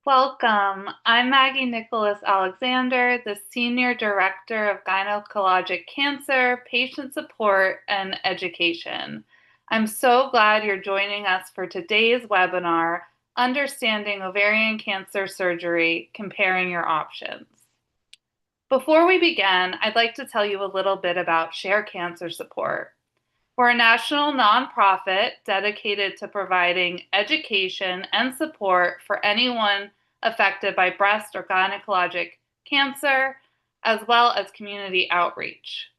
Welcome. I'm Maggie Nicholas Alexander, the Senior Director of Gynecologic Cancer, Patient Support, and Education. I'm so glad you're joining us for today's webinar, Understanding Ovarian Cancer Surgery, Comparing Your Options. Before we begin, I'd like to tell you a little bit about Share Cancer Support. We're a national nonprofit dedicated to providing education and support for anyone affected by breast or gynecologic cancer, as well as community outreach.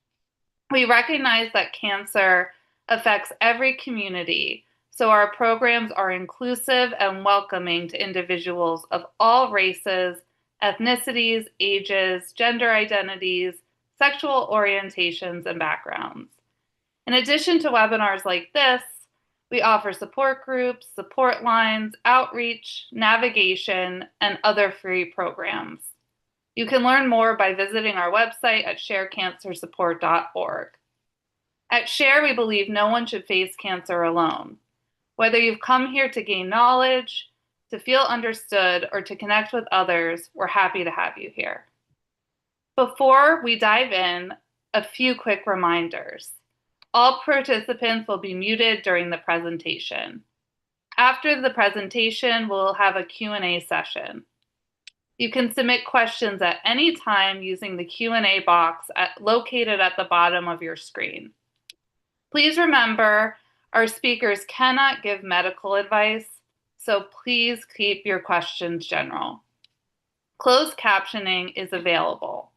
We recognize that cancer affects every community, so our programs are inclusive and welcoming to individuals of all races, ethnicities, ages, gender identities, sexual orientations, and backgrounds. In addition to webinars like this, we offer support groups, support lines, outreach, navigation, and other free programs. You can learn more by visiting our website at sharecancersupport.org. At Share, we believe no one should face cancer alone. Whether you've come here to gain knowledge, to feel understood, or to connect with others, we're happy to have you here. Before we dive in, a few quick reminders. All participants will be muted during the presentation. After the presentation, we'll have a Q&A session. You can submit questions at any time using the Q&A box located at the bottom of your screen. Please remember, our speakers cannot give medical advice, so please keep your questions general. Closed captioning is available.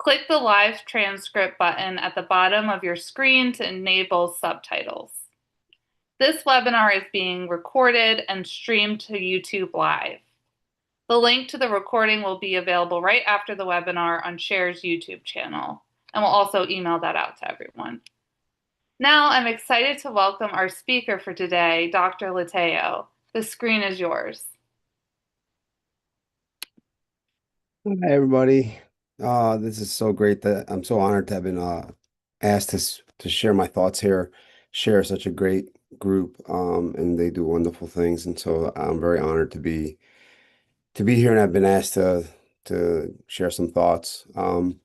Click the live transcript button at the bottom of your screen to enable subtitles. This webinar is being recorded and streamed to YouTube Live. The link to the recording will be available right after the webinar on Share's YouTube channel, and we'll also email that out to everyone. Now I'm excited to welcome our speaker for today, Dr. Lateo. The screen is yours. Hi, everybody. This is so great that I'm so honored to have been asked to share my thoughts here. Share such a great group, and they do wonderful things, and so I'm very honored to be here, and I've been asked to share some thoughts. I'm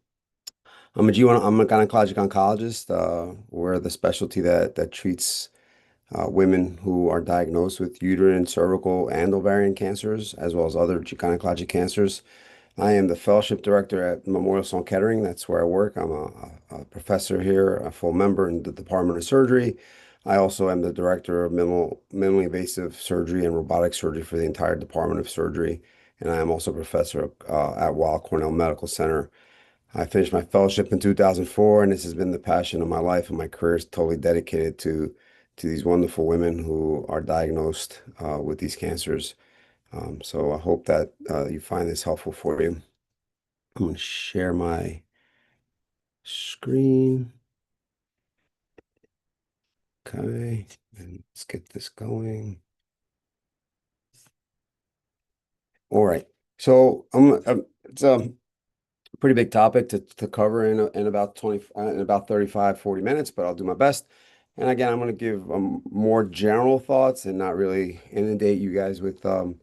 a gynecologic oncologist. We're the specialty that treats women who are diagnosed with uterine, cervical, and ovarian cancers, as well as other gynecologic cancers. I am the fellowship director at Memorial Sloan Kettering. That's where I work. I'm a professor here, a full member in the Department of Surgery. I also am the director of minimally invasive surgery and robotic surgery for the entire Department of Surgery. And I am also a professor at Weill Cornell Medical Center. I finished my fellowship in 2004, and this has been the passion of my life, and my career is totally dedicated to these wonderful women who are diagnosed with these cancers. So I hope that you find this helpful for you. I'm going to share my screen. Okay, and let's get this going. All right. So it's a pretty big topic to cover in about 20 in about 35, 40 minutes, but I'll do my best. And again, I'm going to give more general thoughts and not really inundate you guys with a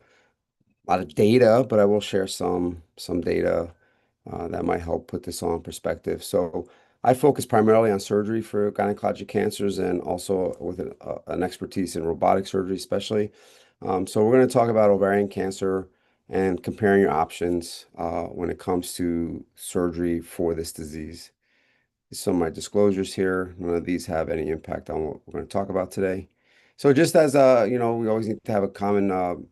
lot of data, but I will share some data that might help put this all in perspective. So I focus primarily on surgery for gynecologic cancers and also with an expertise in robotic surgery, especially. So we're going to talk about ovarian cancer and comparing your options when it comes to surgery for this disease. Some of my disclosures here. None of these have any impact on what we're going to talk about today. So just as we always need to have a common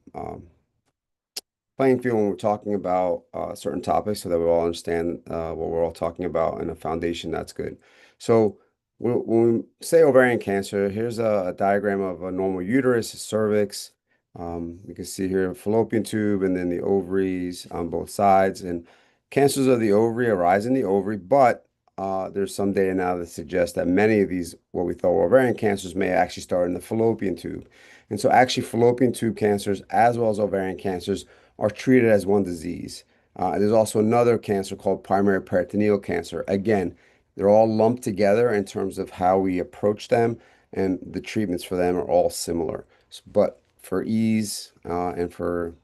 playing field when we're talking about certain topics so that we all understand what we're all talking about and a foundation that's good. So when we say ovarian cancer, here's a diagram of a normal uterus, cervix. You can see here fallopian tube and then the ovaries on both sides. And cancers of the ovary arise in the ovary, but there's some data now that suggests that many of these, what we thought were ovarian cancers, may actually start in the fallopian tube. And so actually fallopian tube cancers, as well as ovarian cancers, are treated as one disease. There's also another cancer called primary peritoneal cancer. Again, they're all lumped together in terms of how we approach them, and the treatments for them are all similar. But for ease and for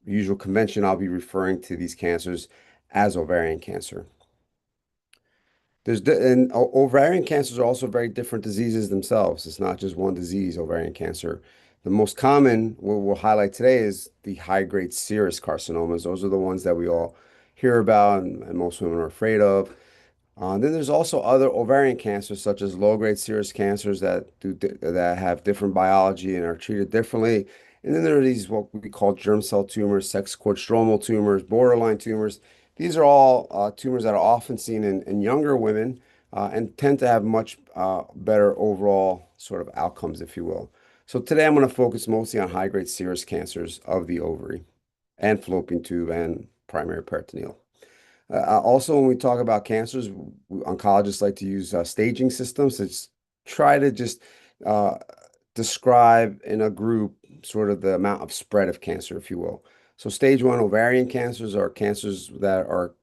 usual convention, I'll be referring to these cancers as ovarian cancer. Ovarian cancers are also very different diseases themselves. It's not just one disease, ovarian cancer. The most common, what we'll highlight today, is the high-grade serous carcinomas. Those are the ones that we all hear about and most women are afraid of. Then there's also other ovarian cancers, such as low-grade serous cancers that have different biology and are treated differently. And then there are these what we call germ cell tumors, sex cord stromal tumors, borderline tumors. These are all tumors that are often seen in younger women and tend to have much better overall sort of outcomes, if you will. So today I'm going to focus mostly on high-grade serous cancers of the ovary and fallopian tube and primary peritoneal. Also, when we talk about cancers, oncologists like to use staging systems to try to just uh, describe in a group sort of the amount of spread of cancer, if you will. So, stage one ovarian cancers are cancers that are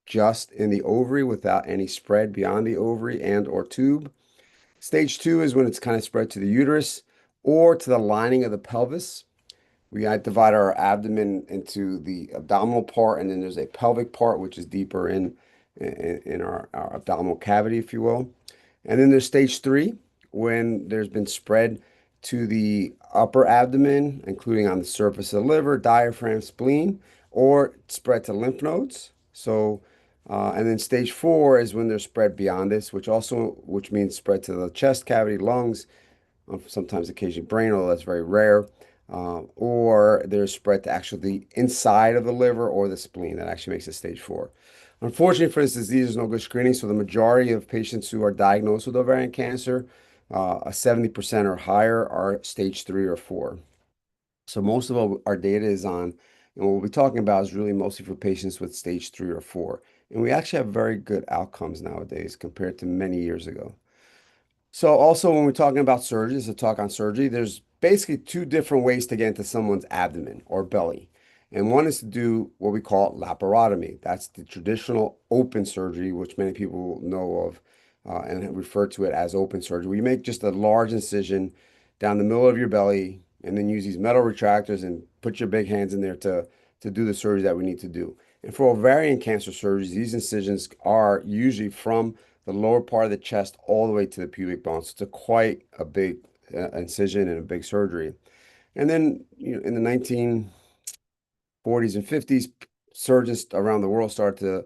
just in the ovary without any spread beyond the ovary and or tube. Stage two is when it's kind of spread to the uterus or to the lining of the pelvis. We divide our abdomen into the abdominal part, and then there's a pelvic part, which is deeper in our abdominal cavity, if you will. And then there's stage three, when there's been spread to the upper abdomen, including on the surface of the liver, diaphragm, spleen, or spread to lymph nodes. And then stage four is when they're spread beyond this, which means spread to the chest cavity, lungs, sometimes occasionally brain, although that's very rare, or they're spread to actually the inside of the liver or the spleen. That actually makes it stage four. Unfortunately for this disease, there's no good screening, so the majority of patients who are diagnosed with ovarian cancer, 70% or higher, are stage three or four. So most of our data is on, and what we'll be talking about is really mostly for patients with stage three or four. And we actually have very good outcomes nowadays compared to many years ago. So also when we're talking about surgery, this is a talk on surgery, there's basically two different ways to get into someone's abdomen or belly. And one is to do what we call laparotomy. That's the traditional open surgery, which many people know of and refer to it as open surgery. We make just a large incision down the middle of your belly and then use these metal retractors and put your big hands in there to do the surgery that we need to do. And for ovarian cancer surgeries, these incisions are usually from the lower part of the chest all the way to the pubic bone. So it's quite a big incision and a big surgery. And then, in the 1940s and 50s, surgeons around the world started to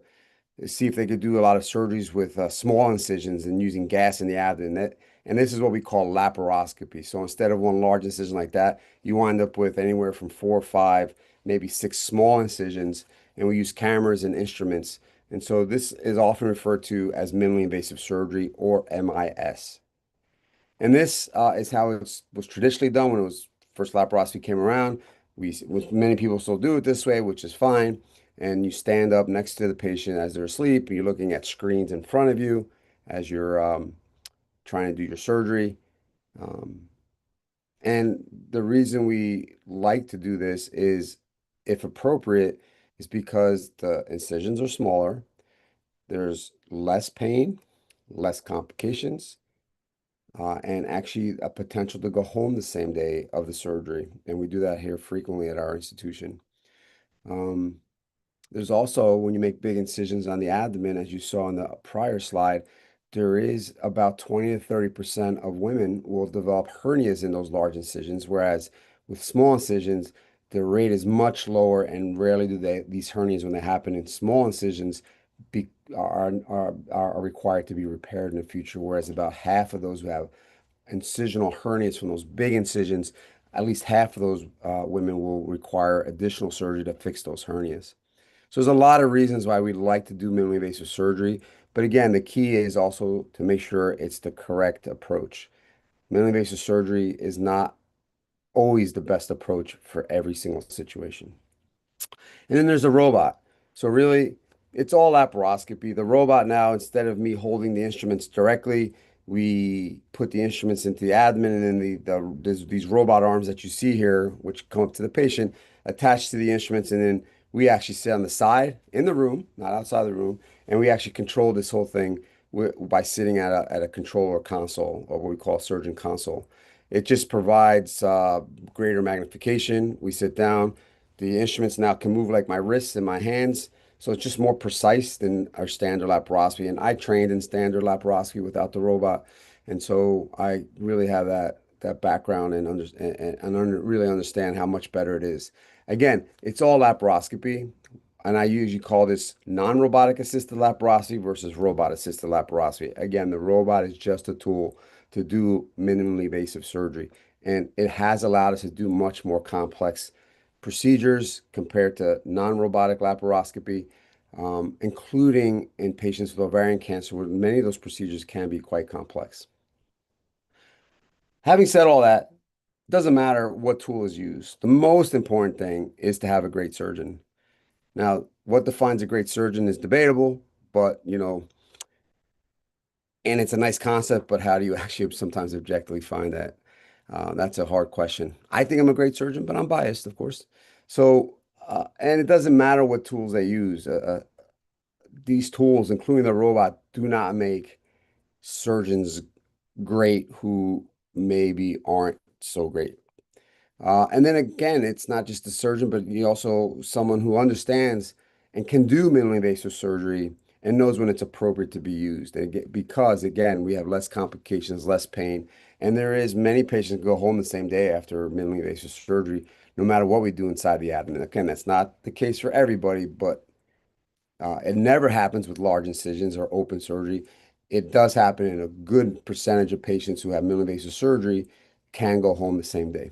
see if they could do a lot of surgeries with small incisions and using gas in the abdomen. And this is what we call laparoscopy. So instead of one large incision like that, you wind up with anywhere from 4 or 5, maybe 6 small incisions. And we use cameras and instruments. And so this is often referred to as minimally invasive surgery, or MIS. And this is how it was traditionally done when it was first laparoscopy came around. Many people still do it this way, which is fine. And you stand up next to the patient as they're asleep, and you're looking at screens in front of you as you're trying to do your surgery. Um, and the reason we like to do this is, if appropriate, is because the incisions are smaller, there's less pain, less complications, and actually a potential to go home the same day of the surgery. And we do that here frequently at our institution. Um, there's also, when you make big incisions on the abdomen, as you saw in the prior slide, there is about 20 to 30% of women will develop hernias in those large incisions, whereas with small incisions, the rate is much lower, and rarely do these hernias, when they happen in small incisions, are required to be repaired in the future, whereas about half of those who have incisional hernias from those big incisions, at least half of those women will require additional surgery to fix those hernias. So there's a lot of reasons why we like to do minimally invasive surgery. But again, the key is also to make sure it's the correct approach. Minimally invasive surgery is not always the best approach for every single situation. And then there's a robot. So really, it's all laparoscopy. The robot now, instead of me holding the instruments directly, we put the instruments into the abdomen, and then there's these robot arms that you see here, which come up to the patient, attached to the instruments, and then we actually sit on the side in the room, not outside the room, and we actually control this whole thing by sitting at a controller console, or what we call a surgeon console. It just provides greater magnification. We sit down. The instruments now can move like my wrists and my hands. So it's just more precise than our standard laparoscopy. And I trained in standard laparoscopy without the robot. And so I really have that background really understand how much better it is. Again, it's all laparoscopy. And I usually call this non-robotic assisted laparoscopy versus robot assisted laparoscopy. Again, the robot is just a tool to do minimally invasive surgery. And it has allowed us to do much more complex procedures compared to non-robotic laparoscopy, including in patients with ovarian cancer, where many of those procedures can be quite complex. Having said all that, it doesn't matter what tool is used. The most important thing is to have a great surgeon. Now, what defines a great surgeon is debatable, but and it's a nice concept, but how do you actually sometimes objectively find that? That's a hard question. I think I'm a great surgeon, but I'm biased, of course. So, and it doesn't matter what tools they use. These tools, including the robot, do not make surgeons great who maybe aren't so great. And then again, it's not just the surgeon, but you also someone who understands and can do minimally invasive surgery and knows when it's appropriate to be used. Because again, we have less complications, less pain, and there is many patients go home the same day after minimally invasive surgery, no matter what we do inside the abdomen. Again, that's not the case for everybody, but it never happens with large incisions or open surgery. It does happen in a good percentage of patients who have minimally invasive surgery can go home the same day.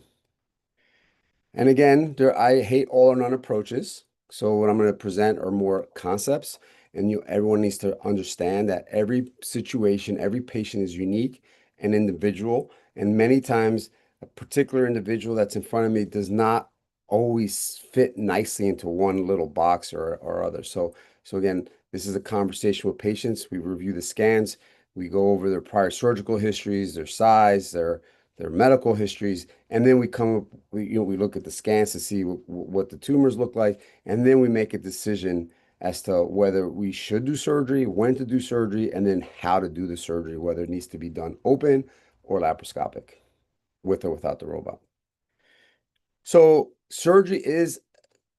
And again, I hate all or none approaches. So what I'm going to present are more concepts, and everyone needs to understand that every situation, every patient is unique and individual. And many times, a particular individual that's in front of me does not always fit nicely into one little box or other. So again, this is a conversation with patients. We review the scans. We go over their prior surgical histories, their size, their medical histories, and then we come up, we look at the scans to see what the tumors look like, and then we make a decision as to whether we should do surgery, when to do surgery, and then how to do the surgery, whether it needs to be done open or laparoscopic, with or without the robot. So surgery is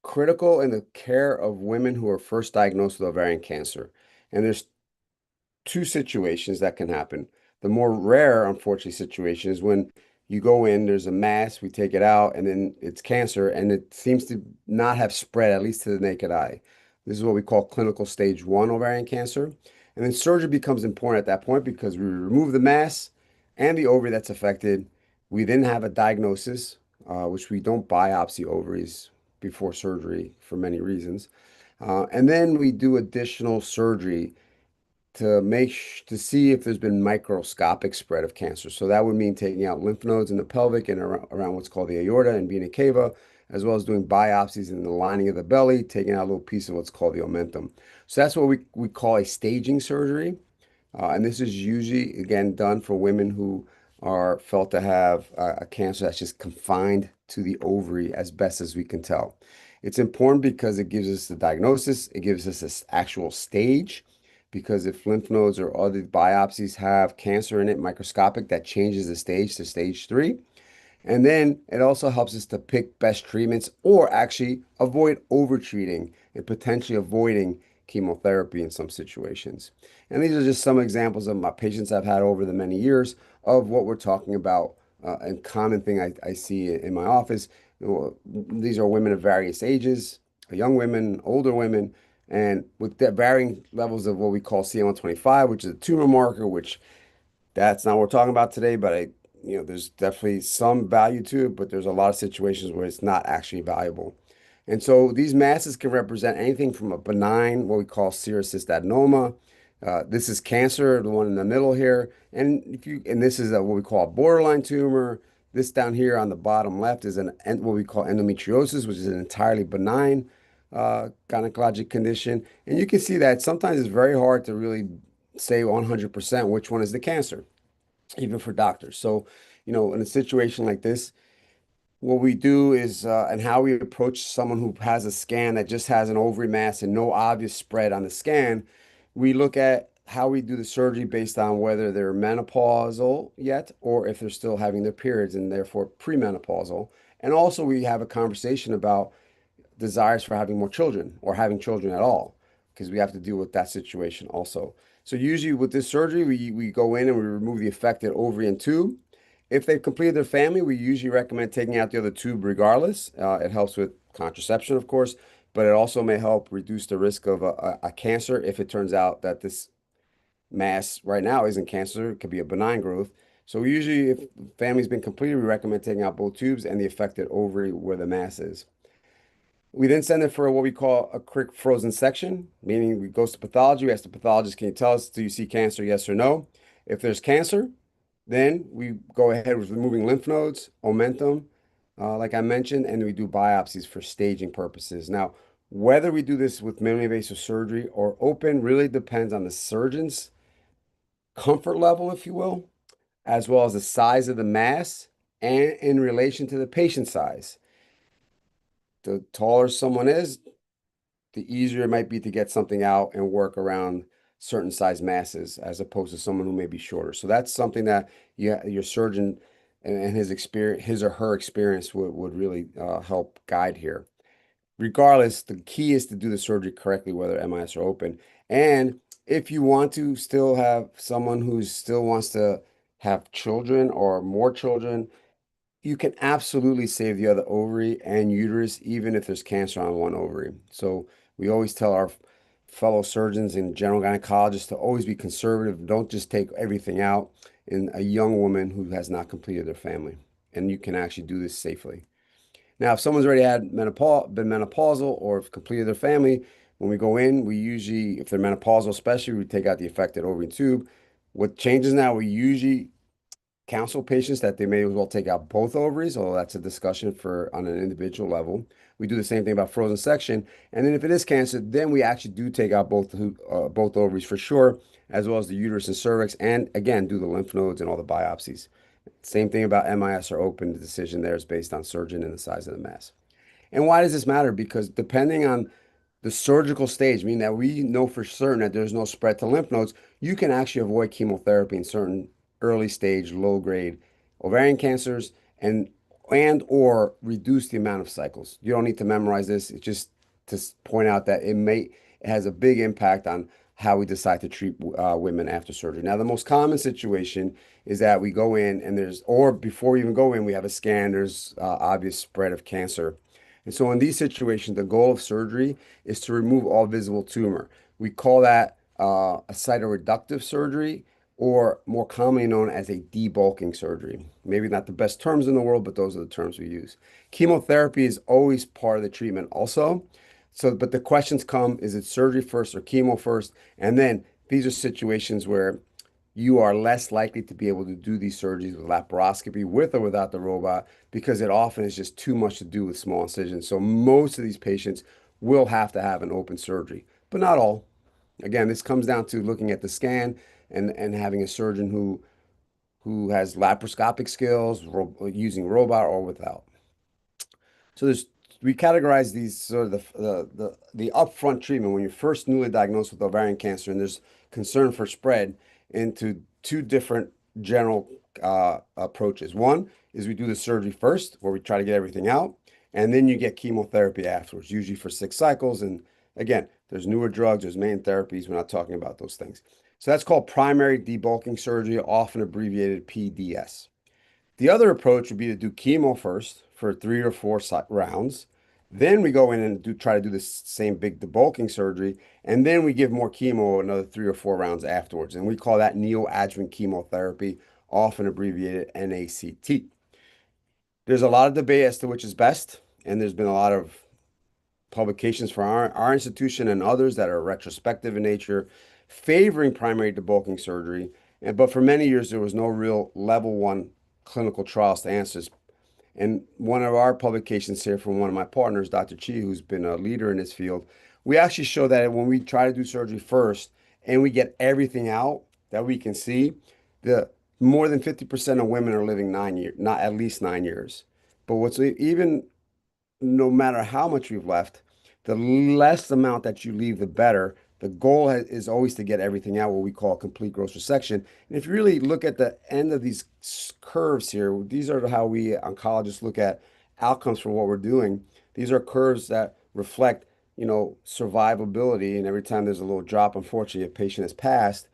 critical in the care of women who are first diagnosed with ovarian cancer. And there's two situations that can happen. The more rare, unfortunately, situation is when you go in, there's a mass, we take it out, and then it's cancer, and it seems to not have spread, at least to the naked eye. This is what we call clinical stage 1 ovarian cancer. And then surgery becomes important at that point because we remove the mass and the ovary that's affected. We then have a diagnosis, which we don't biopsy ovaries before surgery for many reasons. And then we do additional surgery to see if there's been microscopic spread of cancer. So that would mean taking out lymph nodes in the pelvic and around what's called the aorta and vena cava, as well as doing biopsies in the lining of the belly, taking out a little piece of what's called the omentum. So that's what we call a staging surgery. And this is usually, again, done for women who are felt to have a cancer that's just confined to the ovary as best as we can tell. It's important because it gives us the diagnosis, it gives us this actual stage, because if lymph nodes or other biopsies have cancer in it, microscopic, that changes the stage to stage 3. And then it also helps us to pick best treatments or actually avoid overtreating and potentially avoiding chemotherapy in some situations. And these are just some examples of my patients I've had over the many years of what we're talking about. And common thing I see in my office. These are women of various ages, young women, older women, and with that varying levels of what we call CM125, which is a tumor marker, which that's not what we're talking about today, but there's definitely some value to it, but there's a lot of situations where it's not actually valuable. And so these masses can represent anything from a benign, what we call serous cystadenoma. This is cancer, the one in the middle here. And this is what we call a borderline tumor. This down here on the bottom left is what we call endometriosis, which is an entirely benign gynecologic condition. And you can see that sometimes it's very hard to really say 100% which one is the cancer, even for doctors. So, in a situation like this, what we do is, and how we approach someone who has a scan that just has an ovary mass and no obvious spread on the scan, we look at how we do the surgery based on whether they're menopausal yet or if they're still having their periods and therefore premenopausal. And also, we have a conversation about desires for having more children or having children at all, because we have to deal with that situation also. So usually with this surgery, we go in and we remove the affected ovary and tube. If they've completed their family, we usually recommend taking out the other tube regardless. It helps with contraception, of course, but it also may help reduce the risk of a cancer if it turns out that this mass right now isn't cancer. It could be a benign growth. So usually if the family's been completed, we recommend taking out both tubes and the affected ovary where the mass is. We then send it for what we call a quick frozen section, meaning we goes to pathology. We ask the pathologist, can you tell us, do you see cancer, yes or no? If there's cancer, then we go ahead with removing lymph nodes, omentum, like I mentioned, and we do biopsies for staging purposes. Now, whether we do this with minimally invasive surgery or open really depends on the surgeon's comfort level, if you will, as well as the size of the mass and in relation to the patient size. The taller someone is, the easier it might be to get something out and work around certain size masses as opposed to someone who may be shorter. So that's something that your surgeon and his experience, his or her experience would really help guide here. Regardless, the key is to do the surgery correctly, whether MIS or open. And if you want to still have someone who still wants to have children or more children, you can absolutely save the other ovary and uterus, even if there's cancer on one ovary. So we always tell our fellow surgeons and general gynecologists to always be conservative. Don't just take everything out in a young woman who has not completed their family. And you can actually do this safely. Now, if someone's already had been menopausal or have completed their family, when we go in, we usually, if they're menopausal especially, we take out the affected ovary and tube. What changes now, we usually counsel patients that they may as well take out both ovaries, although that's a discussion for on an individual level. We do the same thing about frozen section. And then if it is cancer, then we actually do take out both ovaries for sure, as well as the uterus and cervix, and again, do the lymph nodes and all the biopsies. Same thing about MIS or open. The decision there is based on surgeon and the size of the mass. And why does this matter? Because depending on the surgical stage, meaning that we know for certain that there's no spread to lymph nodes, you can actually avoid chemotherapy in certain early stage, low grade ovarian cancers and or reduce the amount of cycles. You don't need to memorize this. It's just to point out that it has a big impact on how we decide to treat women after surgery. Now, the most common situation is that we go in and or before we even go in, we have a scan, there's obvious spread of cancer. And so in these situations, the goal of surgery is to remove all visible tumor. We call that a cytoreductive surgery, or more commonly known as a debulking surgery. Maybe not the best terms in the world, but those are the terms we use. Chemotherapy is always part of the treatment also. So, but the questions come, is it surgery first or chemo first? And then these are situations where you are less likely to be able to do these surgeries with laparoscopy, with or without the robot, because it often is just too much to do with small incisions. So most of these patients will have to have an open surgery, but not all. Again, this comes down to looking at the scan and having a surgeon who has laparoscopic skills, using robot or without. So we categorize these sort of the upfront treatment when you're first newly diagnosed with ovarian cancer and there's concern for spread into two different general approaches. One is we do the surgery first, where we try to get everything out, and then you get chemotherapy afterwards, usually for 6 cycles. And again, there's newer drugs, there's main therapies. We're not talking about those things. So that's called primary debulking surgery, often abbreviated PDS. The other approach would be to do chemo first for 3 or 4 rounds. Then we go in and try to do the same big debulking surgery, and then we give more chemo another 3 or 4 rounds afterwards. And we call that neoadjuvant chemotherapy, often abbreviated NACT. There's a lot of debate as to which is best, and there's been a lot of publications for our institution and others that are retrospective in nature, favoring primary debulking surgery. But for many years, there was no real level one clinical trials to answer this. And one of our publications here from one of my partners, Dr. Chi, who's been a leader in this field, we actually show that when we try to do surgery first and we get everything out that we can see, the more than 50% of women are living 9 years, not at least 9 years. But what's even no matter how much we've left, the less amount that you leave, the better. The goal is always to get everything out, what we call complete gross resection. And if you really look at the end of these curves here, these are how we oncologists look at outcomes for what we're doing. These are curves that reflect, survivability. And every time there's a little drop, unfortunately, a patient has passed.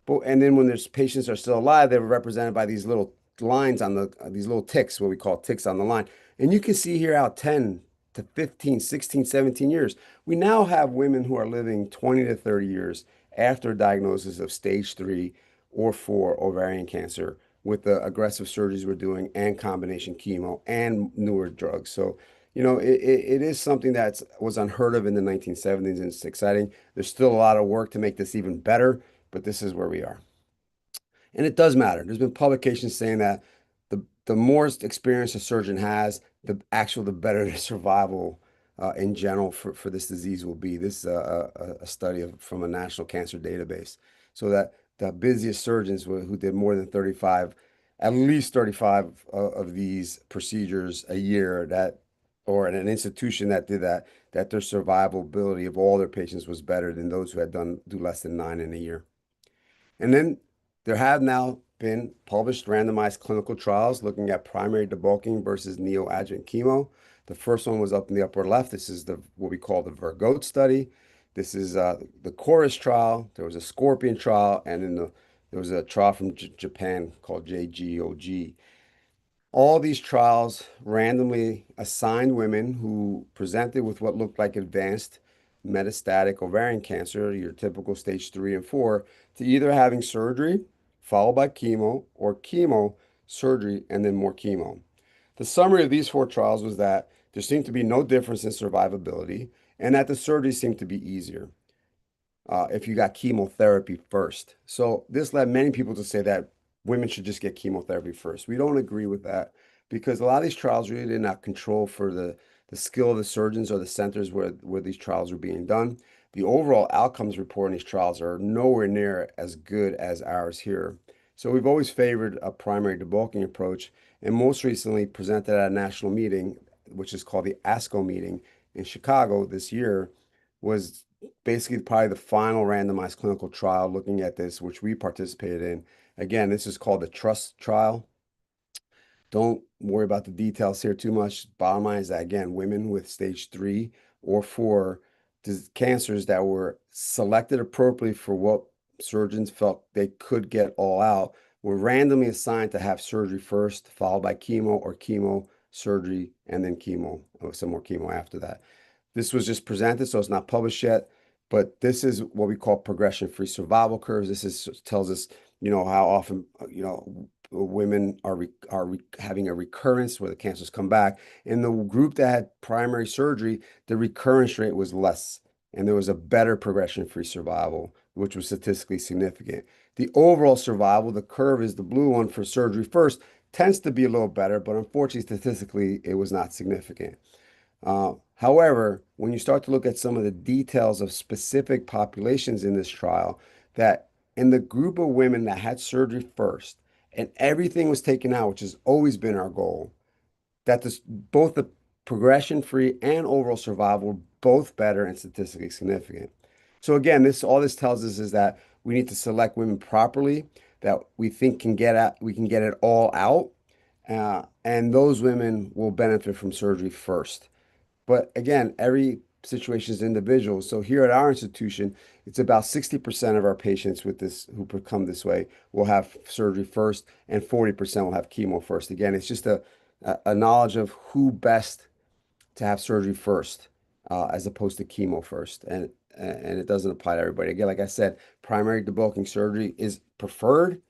But and then when there's patients are still alive, they're represented by these little lines on these little ticks, what we call ticks on the line. And you can see here out 10 to 15, 16, 17 years. We now have women who are living 20 to 30 years after diagnosis of stage 3 or 4 ovarian cancer with the aggressive surgeries we're doing and combination chemo and newer drugs. So, it is something that was unheard of in the 1970s, and it's exciting. There's still a lot of work to make this even better, but this is where we are. And it does matter. There's been publications saying that the more experience a surgeon has, the better the survival in general for this disease will be. This is a study from a national cancer database. So that the busiest surgeons who did more than 35, at least 35 of these procedures a year, or in an institution that did that their survivability of all their patients was better than those who had do less than 9 in a year. And then there have now been published randomized clinical trials looking at primary debulking versus neoadjuvant chemo. The first one was up in the upper left. This is what we call the Vergote study. This is the Chorus trial. There was a Scorpion trial, and then there was a trial from Japan called JGOG. All these trials randomly assigned women who presented with what looked like advanced metastatic ovarian cancer, your typical stage 3 and 4, to either having surgery followed by chemo or chemo, surgery, and then more chemo. The summary of these 4 trials was that there seemed to be no difference in survivability and that the surgery seemed to be easier if you got chemotherapy first. So this led many people to say that women should just get chemotherapy first. We don't agree with that because a lot of these trials really did not control for the skill of the surgeons or the centers where these trials were being done. The overall outcomes report in these trials are nowhere near as good as ours here. So we've always favored a primary debulking approach, and most recently presented at a national meeting, which is called the ASCO meeting in Chicago this year, was basically probably the final randomized clinical trial looking at this, which we participated in. Again, this is called the TRUST trial. Don't worry about the details here too much. Bottom line is that, again, women with stage 3 or 4 cancers that were selected appropriately for what surgeons felt they could get all out were randomly assigned to have surgery first, followed by chemo or chemo, surgery, and then chemo, or some more chemo after that. This was just presented, so it's not published yet, but this is what we call progression-free survival curves. Tells us, how often, women are having a recurrence where the cancers come back. In the group that had primary surgery, the recurrence rate was less, and there was a better progression-free survival, which was statistically significant. The overall survival, the curve is the blue one for surgery first, tends to be a little better, but unfortunately, statistically, it was not significant. However, when you start to look at some of the details of specific populations in this trial, that in the group of women that had surgery first and everything was taken out, which has always been our goal, that both the progression-free and overall survival were both better and statistically significant. So again, all this tells us is that we need to select women properly that we think we can get it all out, and those women will benefit from surgery first. But again, every situation is individual. So here at our institution, it's about 60% of our patients with this who become this way will have surgery first, and 40% will have chemo first. Again, it's just a knowledge of who best to have surgery first, as opposed to chemo first. And it doesn't apply to everybody. Again, like I said, primary debulking surgery is preferred,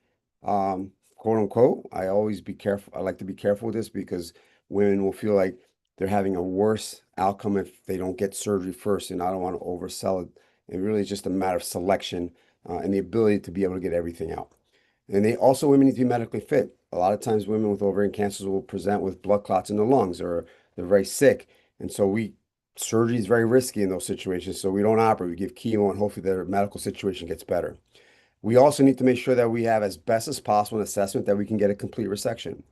quote unquote. I always be careful. I like to be careful with this because women will feel like they're having a worse outcome if they don't get surgery first, and I don't want to oversell it. It really is just a matter of selection, and the ability to be able to get everything out. And women need to be medically fit. A lot of times women with ovarian cancers will present with blood clots in the lungs, or they're very sick. And so surgery is very risky in those situations. So we don't operate. We give chemo and hopefully their medical situation gets better. We also need to make sure that we have as best as possible an assessment that we can get a complete resection.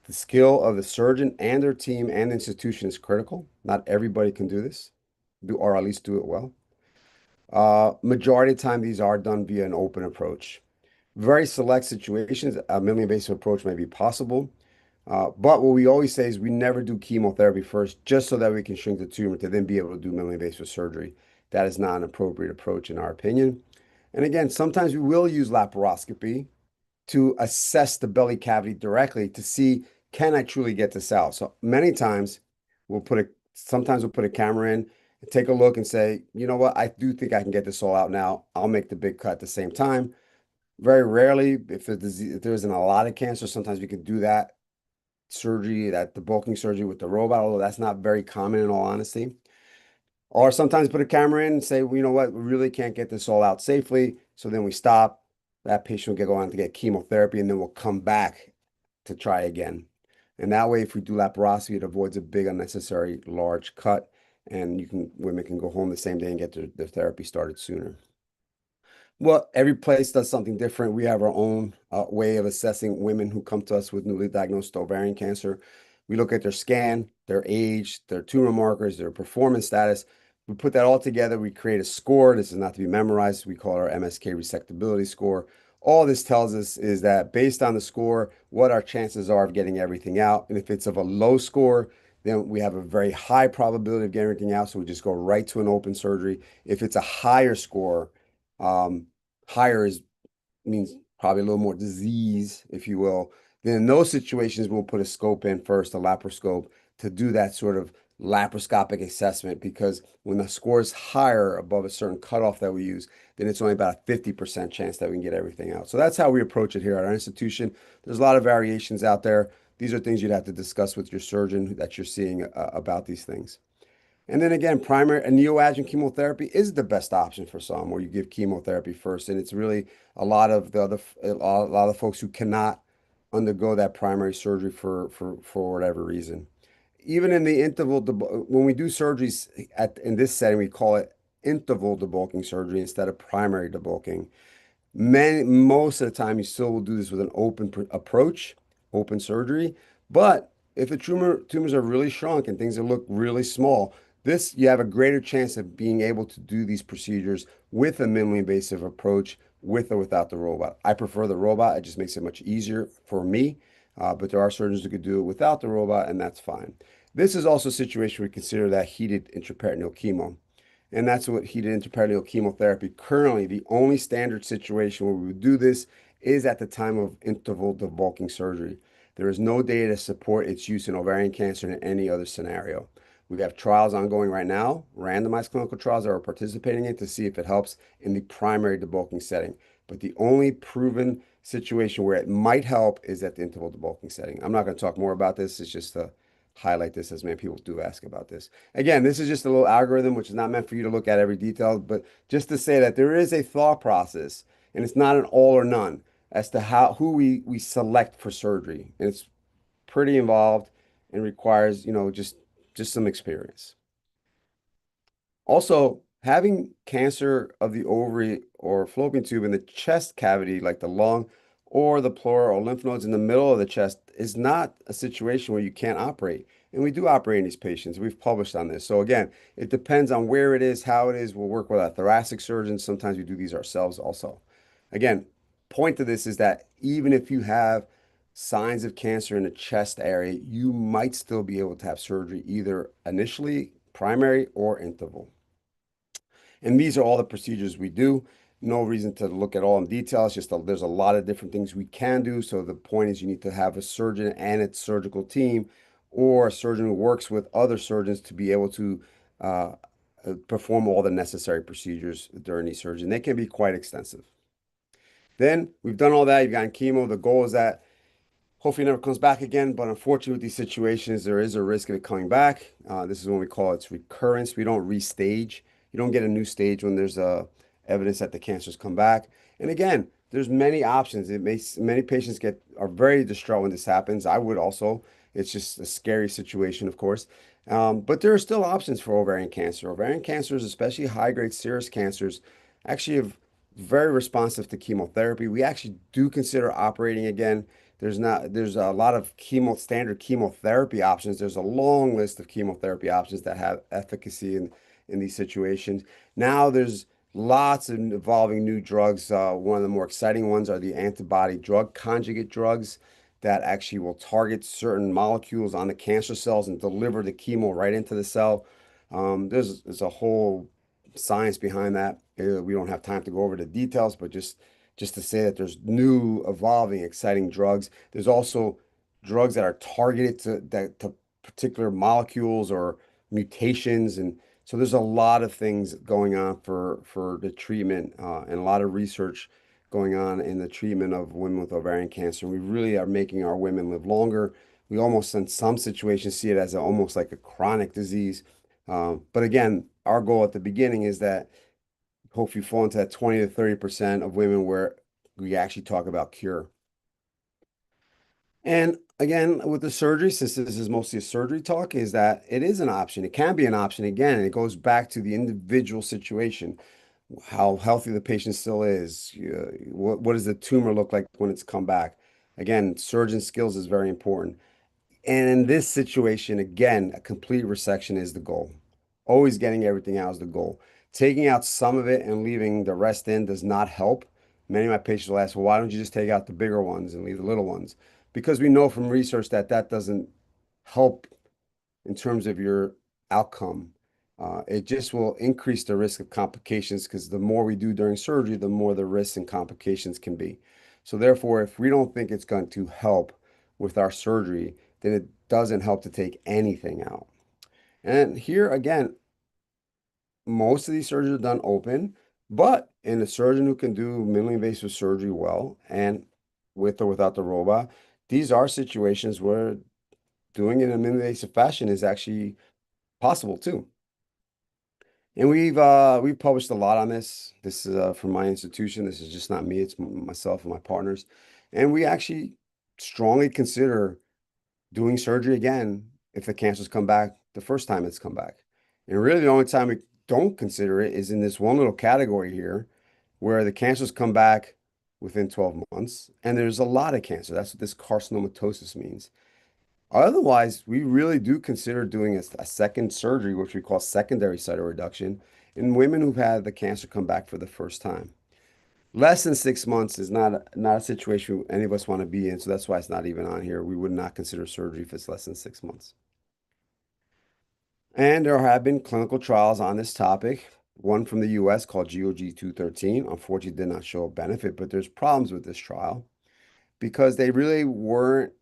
The skill of the surgeon and their team and institution is critical. Not everybody can do this, or at least do it well. Majority of the time, these are done via an open approach. Very select situations, a minimally invasive approach may be possible. But what we always say is we never do chemotherapy first, just so that we can shrink the tumor to then be able to do minimally invasive surgery. That is not an appropriate approach in our opinion. And again, sometimes we will use laparoscopy to assess the belly cavity directly to see, can I truly get this out? So many times sometimes we'll put a camera in and take a look and say, you know what, I do think I can get this all out now. I'll make the big cut at the same time. Very rarely, if there isn't a lot of cancer, sometimes we can do that surgery, that debulking surgery with the robot, although that's not very common in all honesty. Or sometimes put a camera in and say, well, you know what, we really can't get this all out safely. So then we stop. That patient will go on to get chemotherapy, and then we'll come back to try again. And that way, if we do laparoscopy, it avoids a big unnecessary large cut, and women can go home the same day and get their therapy started sooner. Well, every place does something different. We have our own way of assessing women who come to us with newly diagnosed ovarian cancer. We look at their scan, their age, their tumor markers, their performance status. We put that all together. We create a score. This is not to be memorized. We call it our MSK resectability score. All this tells us is that based on the score, what our chances are of getting everything out. And if it's of a low score, then we have a very high probability of getting everything out. So we just go right to an open surgery. If it's a higher score, um, higher is means probably a little more disease, if you will. Then in those situations, we'll put a scope in first, a laparoscope, to do that sort of laparoscopic assessment because when the score is higher above a certain cutoff that we use, then it's only about a 50% chance that we can get everything out. So that's how we approach it here at our institution. There's a lot of variations out there. These are things you'd have to discuss with your surgeon that you're seeing about these things. And then again, primary and neoadjuvant chemotherapy is the best option for some, where you give chemotherapy first. And it's really a lot of folks who cannot undergo that primary surgery for whatever reason. Even in the when we do surgeries in this setting, we call it interval debulking surgery instead of primary debulking. Most of the time, you still will do this with an approach, open surgery. But if the tumors are really shrunk and things that look really small, this you have a greater chance of being able to do these procedures with a minimally invasive approach, with or without the robot. I prefer the robot; it just makes it much easier for me. But there are surgeons who could do it without the robot, and that's fine. This is also a situation where we consider that heated intraperitoneal chemo. And that's what heated intraperitoneal chemotherapy. Currently, the only standard situation where we would do this is at the time of interval debulking surgery. There is no data to support its use in ovarian cancer in any other scenario. We have trials ongoing right now, randomized clinical trials that we're participating in to see if it helps in the primary debulking setting. But the only proven situation where it might help is at the interval debulking setting. I'm not going to talk more about this. It's just to highlight this as many people do ask about this. Again, this is just a little algorithm, which is not meant for you to look at every detail, but just to say that there is a thought process and it's not an all or none as to who we select for surgery. And it's pretty involved and requires, just some experience. Also, having cancer of the ovary or fallopian tube in the chest cavity, like the lung or the pleura or lymph nodes in the middle of the chest, is not a situation where you can't operate. And we do operate in these patients. We've published on this. So again, it depends on where it is, how it is. We'll work with our thoracic surgeons. Sometimes we do these ourselves also. Again, point to this is that even if you have signs of cancer in the chest area, you might still be able to have surgery either initially, primary, or interval. And these are all the procedures we do. No reason to look at all in detail. It's just there's a lot of different things we can do. So the point is you need to have a surgeon and its surgical team or a surgeon who works with other surgeons to be able to uh, perform all the necessary procedures during these surgeries. They can be quite extensive. Then we've done all that. You've gotten chemo. The goal is that hopefully, it never comes back again. But unfortunately, with these situations, there is a risk of it coming back. This is when we call it recurrence. We don't restage. You don't get a new stage when there's evidence that the cancers come back. And again, there's many options. It makes many patients are very distraught when this happens. I would also. It's just a scary situation, of course. But there are still options for ovarian cancer. Ovarian cancers, especially high-grade serous cancers, actually have very responsive to chemotherapy. We actually do consider operating again. There's a lot of standard chemotherapy options. There's a long list of chemotherapy options that have efficacy in these situations. Now there's lots of evolving new drugs. One of the more exciting ones are the antibody drug conjugate drugs. that actually will target certain molecules on the cancer cells and deliver the chemo right into the cell. There's a whole science behind that. We don't have time to go over the details, but just to say that there's new, evolving, exciting drugs. There's also drugs that are targeted to particular molecules or mutations, and so there's a lot of things going on for the treatment and a lot of research going on in the treatment of women with ovarian cancer. We really are making our women live longer. We almost, in some situations, see it as almost like a chronic disease. But again, our goal at the beginning is that hope you fall into that 20 to 30% of women where we actually talk about cure. And again, with the surgery, since this is mostly a surgery talk, is that it is an option. It can be an option. Again, it goes back to the individual situation, how healthy the patient still is. What does the tumor look like when it's come back? Again, surgeon skills is very important. And in this situation, again, a complete resection is the goal. Always getting everything out is the goal. Taking out some of it and leaving the rest in does not help. Many of my patients will ask, well, why don't you just take out the bigger ones and leave the little ones? Because we know from research that that doesn't help in terms of your outcome. It just will increase the risk of complications because the more we do during surgery, the more the risks and complications can be. So therefore, if we don't think it's going to help with our surgery, then it doesn't help to take anything out. And here again, most of these surgeries are done open, but in a surgeon who can do minimally invasive surgery well and with or without the robot, these are situations where doing it in a minimally invasive fashion is actually possible too. And we've published a lot on this. This is from my institution. This is just not me, it's myself and my partners. And we actually strongly consider doing surgery again if the cancers come back the first time it's come back. And really the only time we don't consider it is in this one little category here where the cancers come back within 12 months and there's a lot of cancer. That's what this carcinomatosis means. Otherwise, we really do consider doing a second surgery, which we call secondary cytoreduction, in women who've had the cancer come back for the first time. Less than 6 months is not a situation any of us want to be in, so that's why it's not even on here. We would not consider surgery if it's less than 6 months. And there have been clinical trials on this topic. One from the US called GOG 213, unfortunately did not show a benefit, but there's problems with this trial because they really weren't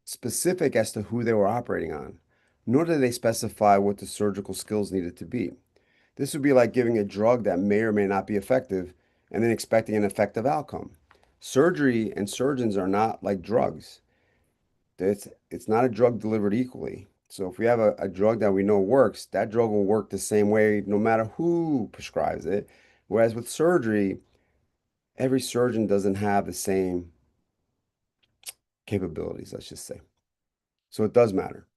specific as to who they were operating on, nor did they specify what the surgical skills needed to be. This would be like giving a drug that may or may not be effective and then expecting an effective outcome. Surgery and surgeons are not like drugs. It's not a drug delivered equally. So if we have a drug that we know works, that drug will work the same way no matter who prescribes it. Whereas with surgery, every surgeon doesn't have the same capabilities, let's just say. So it does matter.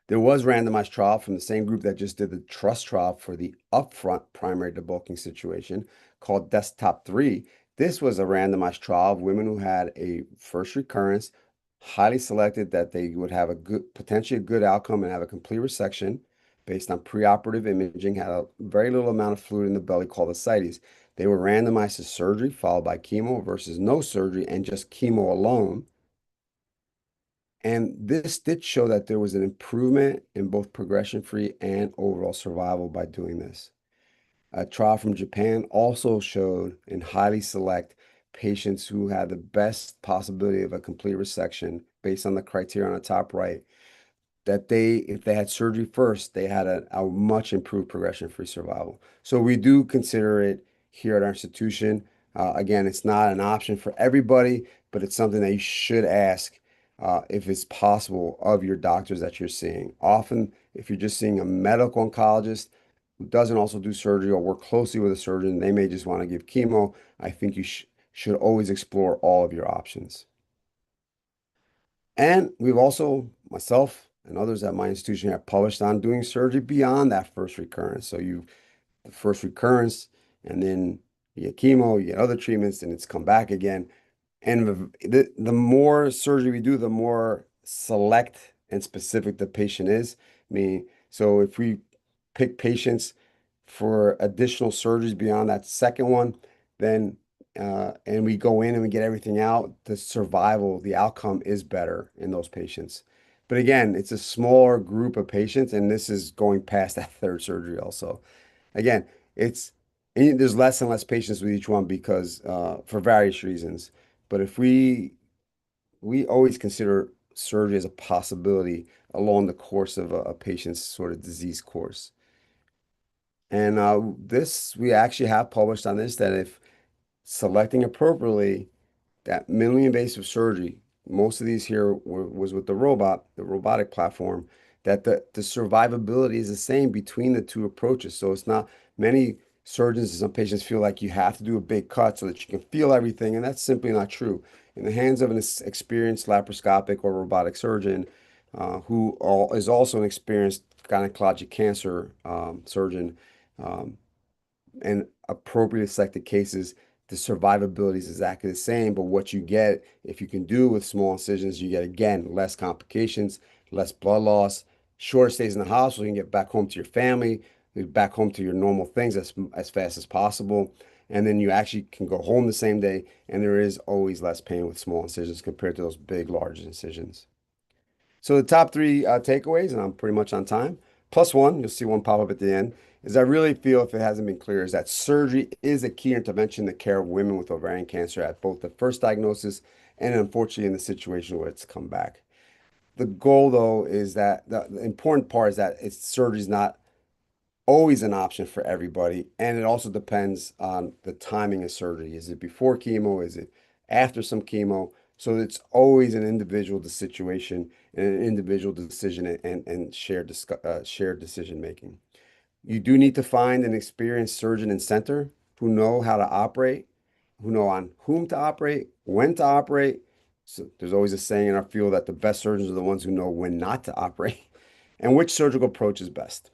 There was randomized trial from the same group that just did the trust trial for the upfront primary debulking situation called Desktop 3. This was a randomized trial of women who had a first recurrence, highly selected that they would have a good, potentially a good outcome and have a complete resection based on preoperative imaging, had a very little amount of fluid in the belly called ascites. They were randomized to surgery followed by chemo versus no surgery and just chemo alone. And this did show that there was an improvement in both progression-free and overall survival by doing this. A trial from Japan also showed in highly select patients who had the best possibility of a complete resection based on the criteria on the top right, that if they had surgery first, they had a much improved progression-free survival. So we do consider it here at our institution. Again, it's not an option for everybody, but it's something that you should ask if it's possible of your doctors that you're seeing. Often, if you're just seeing a medical oncologist who doesn't also do surgery or work closely with a surgeon, they may just want to give chemo. I think you should always explore all of your options. And we've also, myself and others at my institution, have published on doing surgery beyond that first recurrence. So the first recurrence, and then you get chemo, you get other treatments, and it's come back again. And the more surgery we do, the more select and specific the patient is. I mean, so if we pick patients for additional surgeries beyond that second one, then and we go in and we get everything out, the survival, the outcome is better in those patients. But again, it's a smaller group of patients, and this is going past that third surgery also. Again, it's and there's less and less patients with each one because for various reasons. But if we always consider surgery as a possibility along the course of a patient's sort of disease course. And this we actually have published on this that if selecting appropriately, that minimally invasive surgery, most of these here was with the robotic platform, that the survivability is the same between the two approaches. So it's not many surgeons and some patients feel like you have to do a big cut so that you can feel everything, and that's simply not true. In the hands of an experienced laparoscopic or robotic surgeon, is also an experienced gynecologic cancer surgeon, um, and appropriately selected cases, the survivability is exactly the same. But what you get, if you can do with small incisions, you get again less complications, less blood loss, shorter stays in the hospital. You can get back home to your family, back home to your normal things as fast as possible. And then you actually can go home the same day, and there is always less pain with small incisions compared to those big, large incisions. So the top three takeaways, and I'm pretty much on time, plus one, you'll see one pop up at the end, is I really feel, if it hasn't been clear, is that surgery is a key intervention in the care of women with ovarian cancer at both the first diagnosis and unfortunately in the situation where it's come back. The goal, though, is that the important part is that surgery is not always an option for everybody. And it also depends on the timing of surgery. Is it before chemo? Is it after some chemo? So it's always an individual situation and an individual decision and shared decision making. You do need to find an experienced surgeon and center who know how to operate, who know on whom to operate, when to operate. So there's always a saying in our field that the best surgeons are the ones who know when not to operate and which surgical approach is best.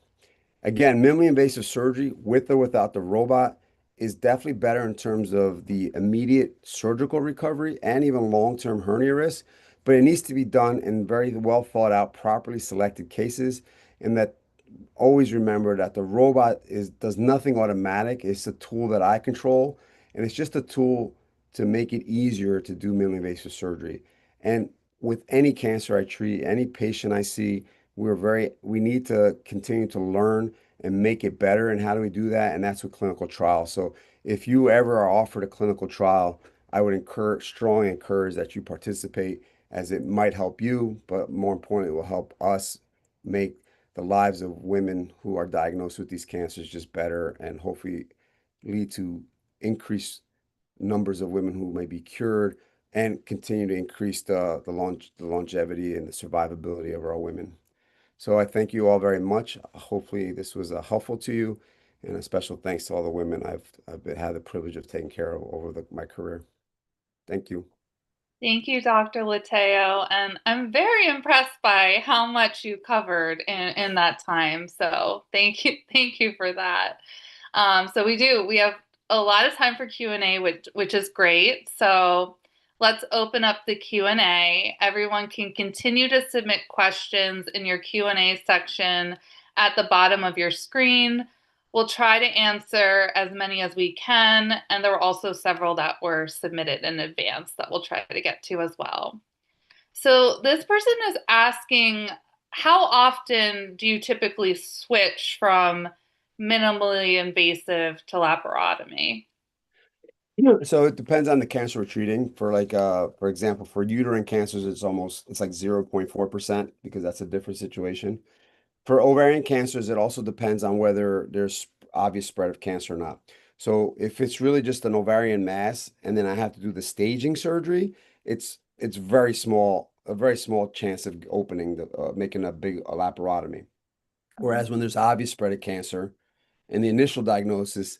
Again, minimally invasive surgery with or without the robot is definitely better in terms of the immediate surgical recovery and even long-term hernia risk, but it needs to be done in very well thought out, properly selected cases, and that always remember that the robot does nothing automatic. It's a tool that I control, and it's just a tool to make it easier to do minimally invasive surgery. And with any cancer I treat, any patient I see, we need to continue to learn and make it better. And how do we do that? And that's with clinical trials. So if you ever are offered a clinical trial, I would strongly encourage that you participate, as it might help you, but more importantly, it will help us make the lives of women who are diagnosed with these cancers just better, and hopefully lead to increased numbers of women who may be cured and continue to increase the longevity and the survivability of our women. So I thank you all very much. Hopefully this was helpful to you, and a special thanks to all the women I've had the privilege of taking care of over my career. Thank you. Thank you, Dr. Lateo. And I'm very impressed by how much you covered in that time. So thank you for that. So we have a lot of time for Q&A, which is great. So let's open up the Q&A. Everyone can continue to submit questions in your Q&A section at the bottom of your screen. We'll try to answer as many as we can, and there were also several that were submitted in advance that we'll try to get to as well. So this person is asking, how often do you typically switch from minimally invasive to laparotomy? So it depends on the cancer we're treating. For example, for uterine cancers, it's like 0.4% because that's a different situation. For ovarian cancers, it also depends on whether there's obvious spread of cancer or not. So if it's really just an ovarian mass and then I have to do the staging surgery, it's a very small chance of making a laparotomy. Whereas when there's obvious spread of cancer and the initial diagnosis,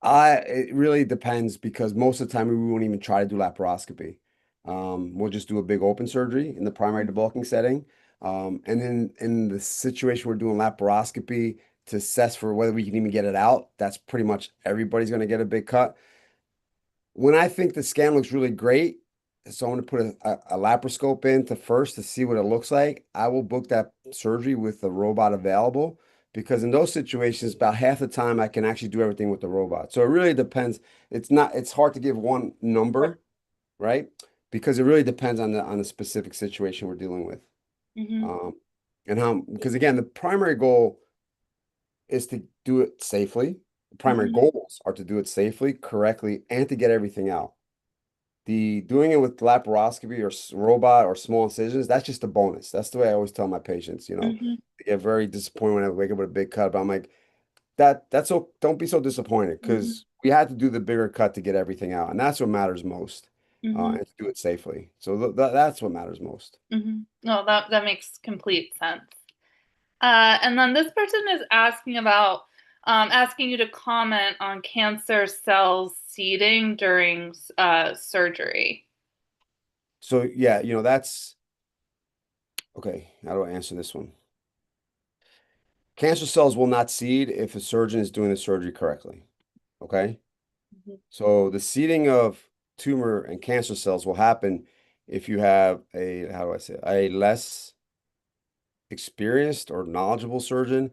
it really depends because most of the time we won't even try to do laparoscopy. We'll just do a big open surgery in the primary debulking setting. And then in the situation we're doing laparoscopy to assess for whether we can even get it out, that's pretty much everybody's going to get a big cut. When I think the scan looks really great, so I'm going to put a laparoscope in to see what it looks like. I will book that surgery with the robot available because in those situations, about half the time I can actually do everything with the robot. So it really depends. It's hard to give one number, right? Because it really depends on the specific situation we're dealing with. Mm-hmm. Um, and how, because again, the primary goal is to do it safely. The primary Mm-hmm. goals are to do it safely, correctly, and to get everything out. The doing it with laparoscopy or robot or small incisions, that's just a bonus. That's the way I always tell my patients, Mm-hmm. they get very disappointed when I wake up with a big cut, but I'm like, that's so don't be so disappointed Mm-hmm. because we had to do the bigger cut to get everything out, and that's what matters most, Mm-hmm. and to do it safely. So that's what matters most. Mm-hmm. No, that makes complete sense. And then this person is asking you to comment on cancer cells seeding during surgery. So yeah, that's okay. How do I answer this one? Cancer cells will not seed if a surgeon is doing the surgery correctly. Okay. Mhm. So the seeding of tumor and cancer cells will happen if you have how do I say it, a less experienced or knowledgeable surgeon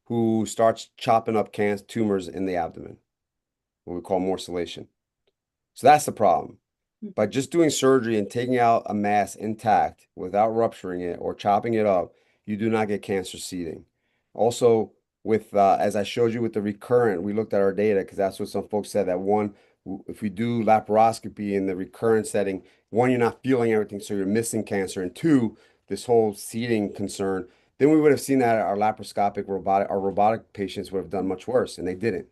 who starts chopping up cancer tumors in the abdomen, what we call morcellation. So that's the problem. By Mhm. just doing surgery and taking out a mass intact without rupturing it or chopping it up, you do not get cancer seeding. Also, with as I showed you with the recurrent, we looked at our data because that's what some folks said that one, if we do laparoscopy in the recurrent setting, one, you're not feeling everything, so you're missing cancer, and two, this whole seeding concern, then we would have seen that our robotic patients would have done much worse, and they didn't.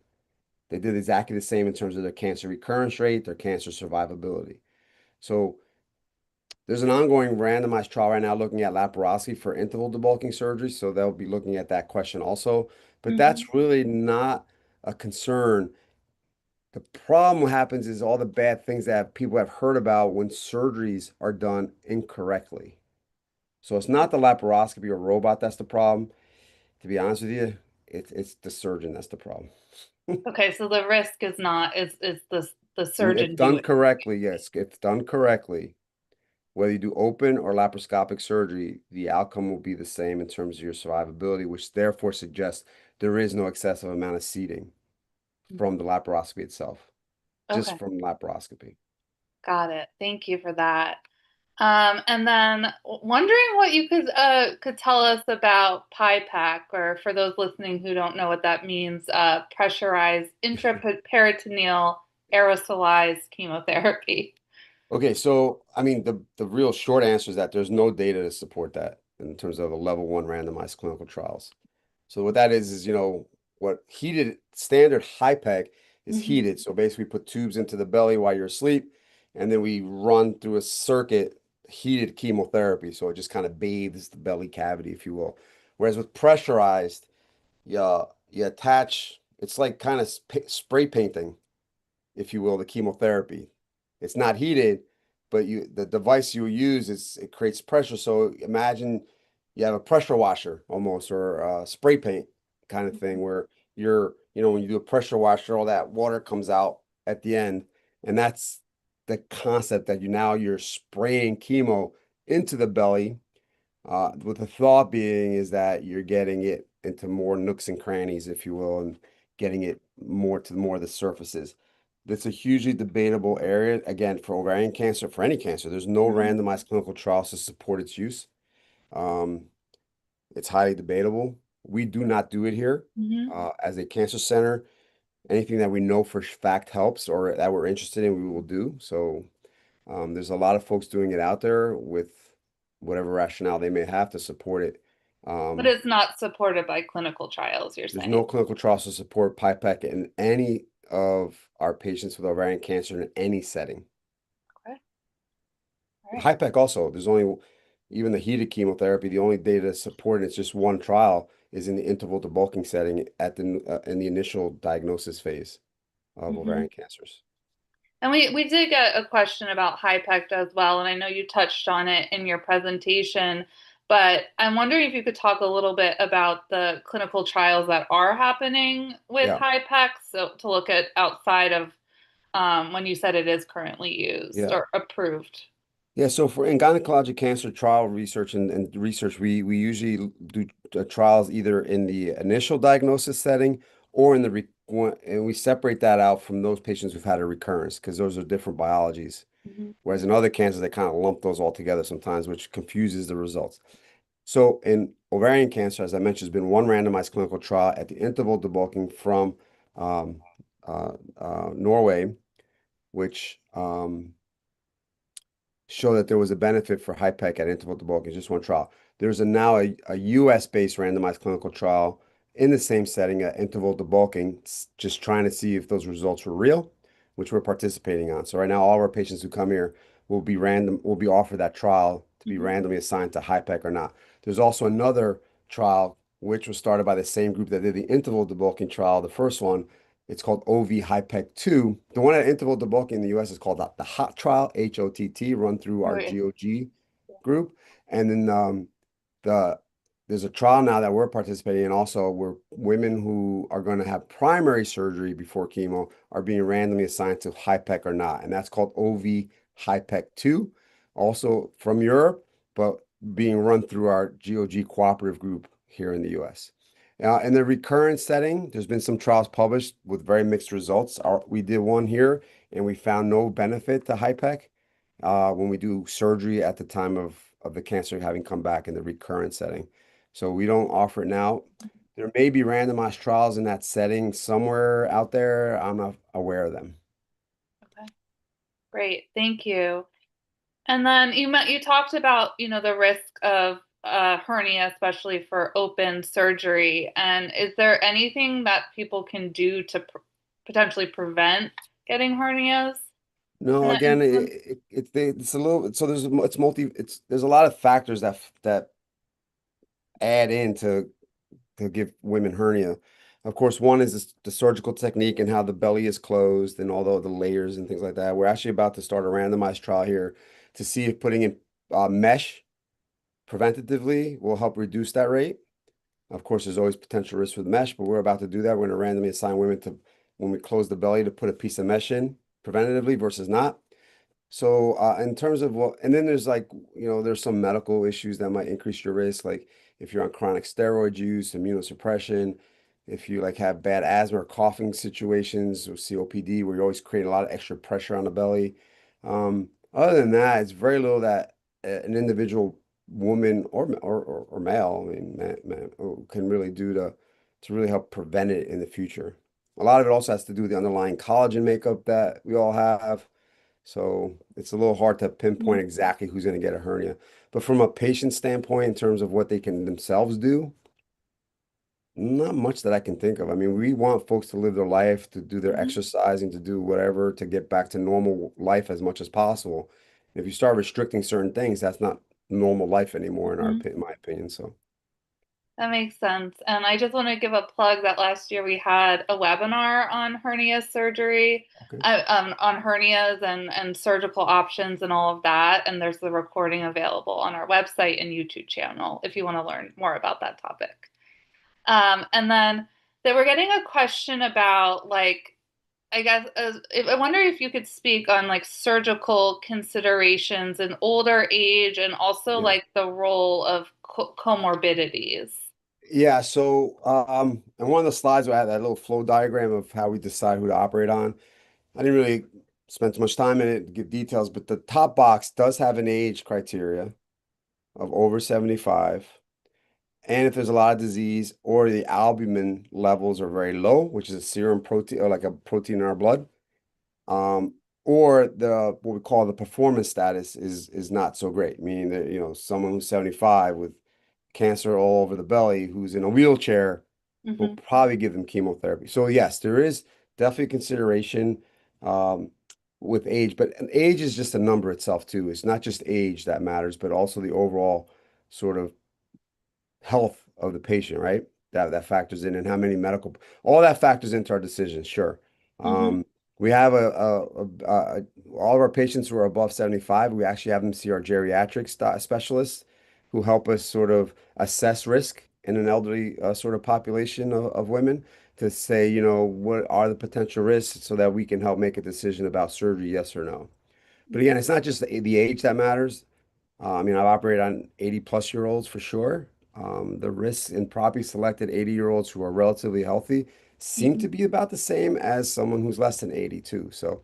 They did exactly the same in terms of their cancer recurrence rate, their cancer survivability. So there's an ongoing randomized trial right now looking at laparoscopy for interval debulking surgery. So they'll be looking at that question also. But Mhm. that's really not a concern. The problem happens is all the bad things that people have heard about when surgeries are done incorrectly. So it's not the laparoscopy or robot that's the problem. To be honest with you, it's the surgeon that's the problem. Okay, so the risk is not is the If surgeon done doing. correctly, yes, if done correctly, whether you do open or laparoscopic surgery, the outcome will be the same in terms of your survivability, which therefore suggests there is no excessive amount of seeding from the laparoscopy itself, just Okay, from laparoscopy. got it. Thank you for that. And then wondering what you could tell us about PIPAC, or for those listening who don't know what that means, pressurized intraperitoneal aerosolized chemotherapy. Okay, so I mean the real short answer is that there's no data to support that in terms of the level one randomized clinical trials. So what that is what heated standard HIPEC is Hmm. heated. So basically we put tubes into the belly while you're asleep, and then we run through a circuit heated chemotherapy. So it just kind of bathes the belly cavity, if you will. Whereas with pressurized, you attach, it's like kind of spray painting, if you will, the chemotherapy. It's not heated, but the device you use it creates pressure. So imagine you have a pressure washer almost, or spray paint kind of thing where when you do a pressure washer, all that water comes out at the end, and that's the concept that you're spraying chemo into the belly, with the thought being is that you're getting it into more nooks and crannies, if you will, and getting it more of the surfaces. That's a hugely debatable area. Again, for ovarian cancer, for any cancer, there's no Hmm. randomized clinical trials to support its use. Um, it's highly debatable. We do not do it here. Hmm. As a cancer center, anything that we know for fact helps or that we're interested in, we will do. So there's a lot of folks doing it out there with whatever rationale they may have to support it. But Um, it's not supported by clinical trials, you're there's saying. no clinical trials to support PIPEC in any of our patients with ovarian cancer in any setting. Okay. All right. HIPEC also, there's only even the heated chemotherapy, the only data supported it's just one trial is in the interval debulking setting in the initial diagnosis phase of Hmm. ovarian cancers. And we did get a question about HIPEC as well, and I know you touched on it in your presentation, but I'm wondering if you could talk a little bit about the clinical trials that are happening with Yeah, HIPEC, so to look at outside of when you said it is currently used yeah. or approved. Yeah, so for in gynecologic cancer trial research and research, we usually do trials either in the initial diagnosis setting or in the and we separate that out from those patients who've had a recurrence because those are different biologies. Mhm. Whereas in other cancers, they kind of lump those all together sometimes, which confuses the results. So in ovarian cancer, as I mentioned, there's been one randomized clinical trial at the interval debulking from um, Norway, which show that there was a benefit for HIPEC at interval debulking, just one trial. There's now a US-based randomized clinical trial in the same setting at interval debulking, just trying to see if those results were real, which we're participating on. So right now, all of our patients who come here will be offered that trial to be Mhm. randomly assigned to HIPEC or not. There's also another trial which was started by the same group that did the interval debulking trial, the first one, it's called OV HIPEC 2. The one at interval debulking in the US is called the HOT trial, HOTT, run through Oh, our yeah. GOG group. And then the there's a trial now that we're participating in also where women who are going to have primary surgery before chemo are being randomly assigned to HIPEC or not. And that's called OV HIPEC 2, also from Europe, but being run through our GOG cooperative group here in the US. In the recurrent setting, there's been some trials published with very mixed results. We did one here and we found no benefit to HIPEC when we do surgery at the time of the cancer having come back in the recurrent setting. So we don't offer it now. There may be randomized trials in that setting somewhere out there. I'm not aware of them. Okay. Great. Thank you. And then you talked about, the risk of hernia, especially for open surgery. And is there anything that people can do to potentially prevent getting hernias in No, that again, instance? it's a little so there's a lot of factors that add in to give women hernia. Of course, one is the surgical technique and how the belly is closed and all the layers and things like that. We're actually about to start a randomized trial here to see if putting in mesh preventatively will help reduce that rate. Of course, there's always potential risk with mesh, but we're about to do that. We're going to randomly assign women to, when we close the belly, to put a piece of mesh in preventatively versus not. So, in terms of what, and then there's like, there's some medical issues that might increase your risk, like if you're on chronic steroid use, immunosuppression, if you like have bad asthma or coughing situations or COPD, where you always create a lot of extra pressure on the belly. Other than that, it's very little that an individual woman or male, I mean, man, can really do to really help prevent it in the future. A lot of it also has to do with the underlying collagen makeup that we all have. So it's a little hard to pinpoint exactly who's going to get a hernia. But from a patient standpoint, in terms of what they can themselves do, not much that I can think of. I mean, we want folks to live their life, to do their Mhm. exercising, to do whatever, to get back to normal life as much as possible. If you start restricting certain things, that's not normal life anymore, Mhm. in my opinion. So, That makes sense. And I just want to give a plug that last year we had a webinar on hernia surgery, okay. on hernias and surgical options and all of that. And there's the recording available on our website and YouTube channel if you want to learn more about that topic. And then they were getting a question about like, I guess, I wonder if you could speak on like surgical considerations in older age and also Yeah. like the role of comorbidities. Yeah, so and one of the slides I had that little flow diagram of how we decide who to operate on. I didn't really spend too much time in it to give details, but the top box does have an age criteria of over 75. And if there's a lot of disease or the albumin levels are very low, which is a serum protein or like a protein in our blood, um, or the what we call the performance status is not so great, meaning that someone who's 75 with cancer all over the belly who's in a wheelchair will Hmm. probably give them chemotherapy. So yes, there is definitely consideration um, with age, but an age is just a number itself too. It's not just age that matters, but also the overall sort of health of the patient, right? That factors in and how many medical, all that factors into our decision, sure. Hmm. We have all of our patients who are above 75, we actually have them see our geriatric specialists who help us sort of assess risk in an elderly sort of population of women to say, what are the potential risks so that we can help make a decision about surgery, yes or no. But again, it's not just the age that matters. I mean, I've operated on 80 plus year olds for sure. The risks in properly selected 80-year-olds who are relatively healthy seem to Mhm. be about the same as someone who's less than 80 too. So,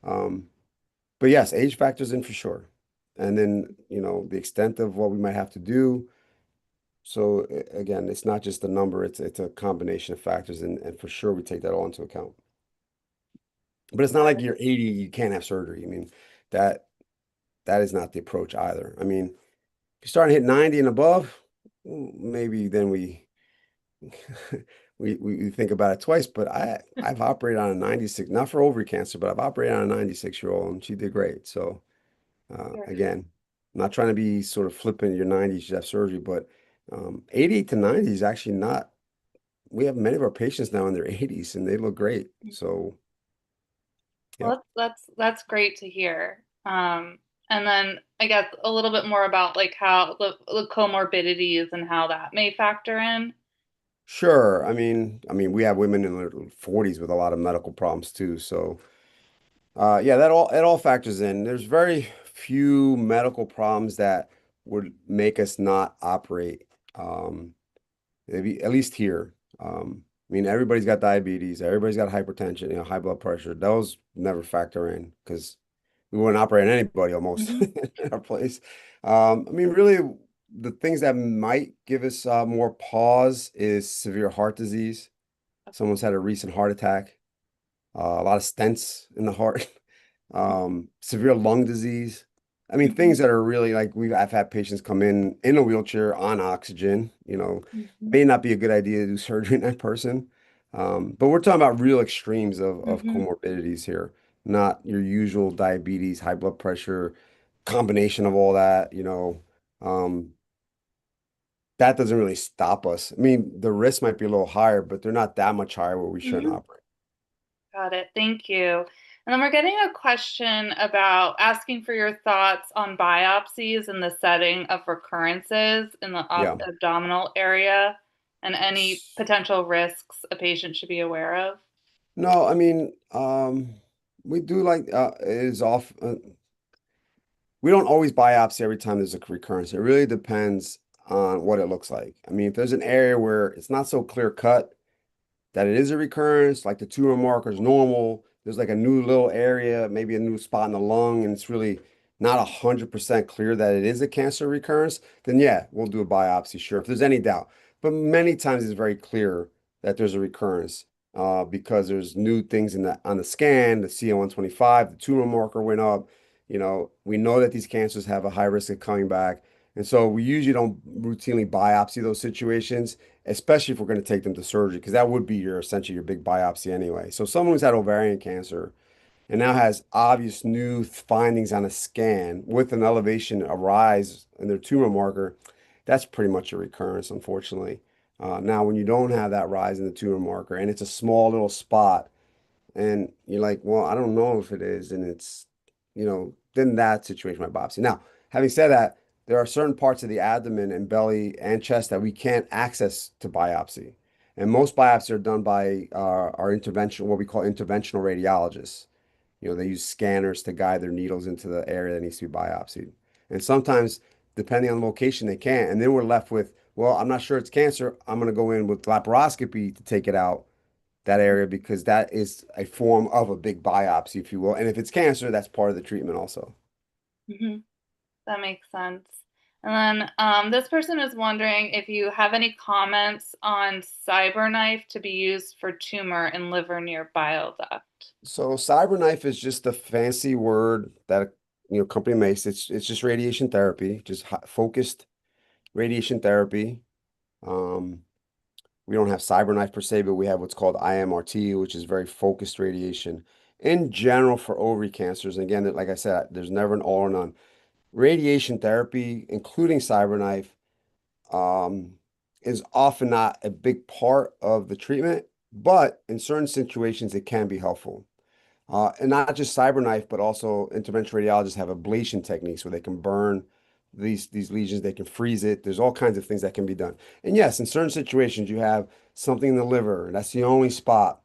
um, but yes, age factors in for sure. And then, the extent of what we might have to do. So again, it's not just the number, it's a combination of factors and for sure we take that all into account. But it's not Got like it. you're 80, you can't have surgery. I mean, that that is not the approach either. I mean, if you're starting to hit 90 and above, maybe then we think about it twice. But I've operated on a 96, not for ovary cancer, but I've operated on a 96-year-old and she did great. So Sure. again, I'm not trying to be sort of flippant. Your 90s, you should have surgery, but 80 to 90 is actually not. We have many of our patients now in their 80s and they look great. So, yep. Well, that's great to hear. And then I guess a little bit more about like how the comorbidities and how that may factor in. Sure. I mean, we have women in their 40s with a lot of medical problems too. So, yeah, that all factors in. There's very few medical problems that would make us not operate. Maybe at least here. I mean, everybody's got diabetes, everybody's got hypertension, high blood pressure. Those never factor in because we wouldn't operate on anybody almost Hmm. in our place. I mean, really, the things that might give us more pause is severe heart disease. Okay. Someone's had a recent heart attack, a lot of stents in the heart, severe lung disease. I mean, Hmm. things that are really like I've had patients come in a wheelchair on oxygen, Hmm. may not be a good idea to do surgery in that person. But we're talking about real extremes of Hmm. comorbidities here, not your usual diabetes, high blood pressure, combination of all that. Um, that doesn't really stop us. I mean, the risks might be a little higher, but they're not that much higher where we shouldn't Hmm. operate. Got it. Thank you. And then we're getting a question about asking for your thoughts on biopsies in the setting of recurrences in the Yeah. abdominal area and any potential risks a patient should be aware of. No, I mean, we do like it is off. We don't always biopsy every time there's a recurrence. It really depends on what it looks like. I mean, if there's an area where it's not so clear cut that it is a recurrence, like the tumor marker is normal, there's like a new little area, maybe a new spot in the lung, and it's really not 100% clear that it is a cancer recurrence, then yeah, we'll do a biopsy, sure, if there's any doubt. But many times it's very clear that there's a recurrence because there's new things on the scan, the CA-125, the tumor marker went up. We know that these cancers have a high risk of coming back. And so we usually don't routinely biopsy those situations, especially if we're going to take them to surgery, because that would be essentially your big biopsy anyway. So someone who's had ovarian cancer and now has obvious new findings on a scan with an elevation, a rise in their tumor marker, that's pretty much a recurrence, unfortunately. Now, when you don't have that rise in the tumor marker and it's a small little spot, and you're like, well, I don't know if it is. And then that situation might biopsy. Now, having said that, there are certain parts of the abdomen and belly and chest that we can't access to biopsy. And most biopsies are done by our intervention, what we call interventional radiologists. They use scanners to guide their needles into the area that needs to be biopsied. And sometimes, depending on the location, they can't. And then we're left with, well, I'm not sure it's cancer. I'm going to go in with laparoscopy to take it out that area because that is a form of a big biopsy, if you will. And if it's cancer, that's part of the treatment also. Hmm. That makes sense. And then this person is wondering if you have any comments on CyberKnife to be used for tumor and liver near bile duct. So CyberKnife is just a fancy word that company makes. It's just radiation therapy, just focused radiation therapy. Um, we don't have CyberKnife per se, but we have what's called IMRT, which is very focused radiation. In general, for ovary cancers, and again, like I said, there's never an all or none. Radiation therapy, including CyberKnife, um, is often not a big part of the treatment, but in certain situations, it can be helpful. And not just CyberKnife, but also interventional radiologists have ablation techniques where they can burn these lesions, they can freeze it. There's all kinds of things that can be done. And yes, in certain situations, you have something in the liver, and that's the only spot.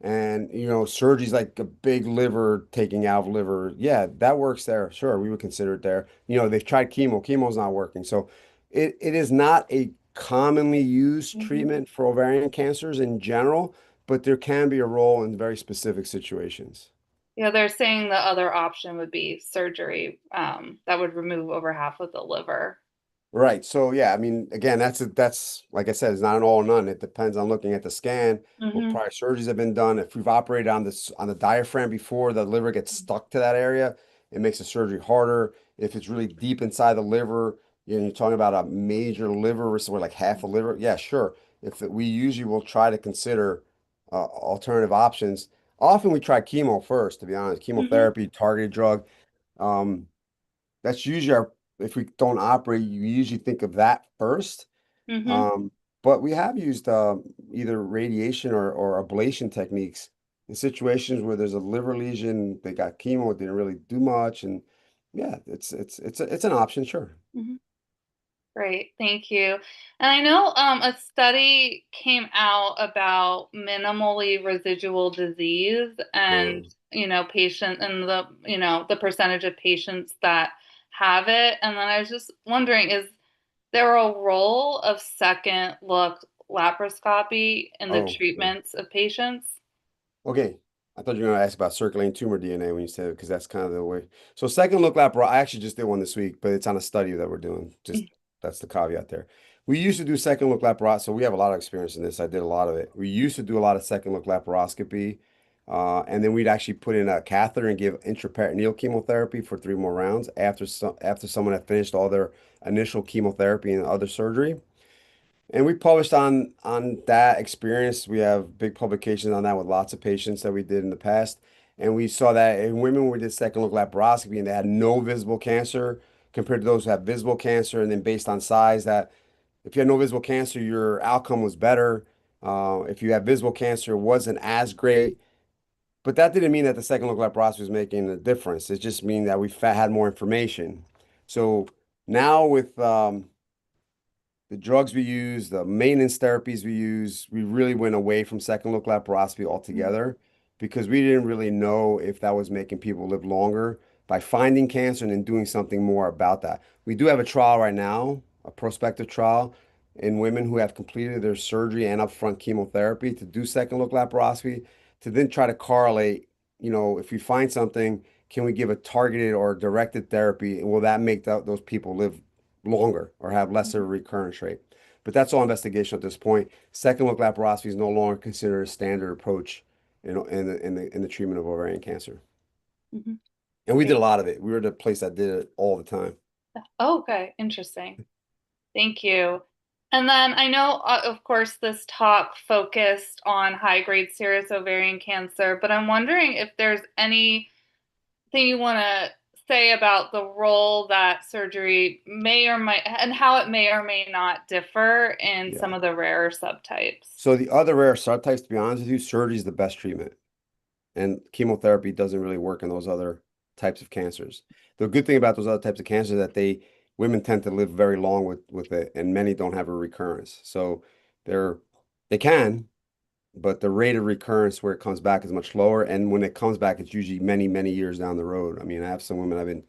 And surgery's like a big liver taking out of liver. Yeah, that works there. Sure, we would consider it there. They've tried chemo. Chemo's not working. So it is not a commonly used Hmm. treatment for ovarian cancers in general, but there can be a role in very specific situations. Yeah, they're saying the other option would be surgery, that would remove over half of the liver. Right. So yeah, I mean, again, that's like I said, it's not an all or none. It depends on looking at the scan, what Hmm. prior surgeries have been done. If we've operated on this on the diaphragm before, the liver gets stuck to that area, it makes the surgery harder. If it's really deep inside the liver, you're talking about a major liver risk, where like half a liver. Yeah, sure. We usually will try to consider alternative options. Often we try chemo first, to be honest, Hmm. chemotherapy, targeted drug. Um, that's usually if we don't operate, you usually think of that first. Hmm. Um, but we have used either radiation or ablation techniques in situations where there's a liver lesion, they got chemo, it didn't really do much. And yeah, it's an option, sure. Hmm. Great, thank you. And I know a study came out about minimally residual disease and, Um, patient and the percentage of patients that have it. And then I was just wondering, is there a role of second look laparoscopy in the oh, okay. treatments of patients? Okay. I thought you were going to ask about circulating tumor DNA when you said it, because that's kind of the way. So second look laparotomy, I actually just did one this week, but it's on a study that we're doing. Just that's the caveat there. We used to do second look laparoscopy, so we have a lot of experience in this. I did a lot of it. We used to do a lot of second look laparoscopy, and then we'd actually put in a catheter and give intraperitoneal chemotherapy for 3 more rounds after someone had finished all their initial chemotherapy and other surgery. And we published on that experience. We have big publications on that with lots of patients that we did in the past. And we saw that in women where we did second look laparoscopy and they had no visible cancer compared to those who have visible cancer. And then based on size, that if you had no visible cancer, your outcome was better. If you had visible cancer, it wasn't as great. But that didn't mean that the second look laparoscopy was making a difference. It just mean that had more information. So now with the drugs we use, the maintenance therapies we use, we really went away from second look laparoscopy altogether because we didn't really know if that was making people live longer by finding cancer and then doing something more about that. We do have a trial right now, a prospective trial in women who have completed their surgery and upfront chemotherapy to do second look laparoscopy to then try to correlate, if we find something, can we give a targeted or directed therapy and will that make those people live longer or have lesser Mhm. recurrence rate. But that's all investigation at this point. Second look laparoscopy is no longer considered a standard approach in the treatment of ovarian cancer. Mhm. And we did a Great. lot of it. We were the place that did it all the time. Oh, okay, interesting. Thank you. And then I know, of course, this talk focused on high-grade serous ovarian cancer, but I'm wondering if there's anything you want to say about the role that surgery may or might, and how it may or may not differ in Yeah. some of the rarer subtypes. So the other rare subtypes, to be honest with you, surgery is the best treatment. And chemotherapy doesn't really work in those other types of cancers. The good thing about those other types of cancers is that women tend to live very long with it, and many don't have a recurrence. So they're they can, but the rate of recurrence where it comes back is much lower. And when it comes back, it's usually many, many years down the road. I mean, I have some women I've been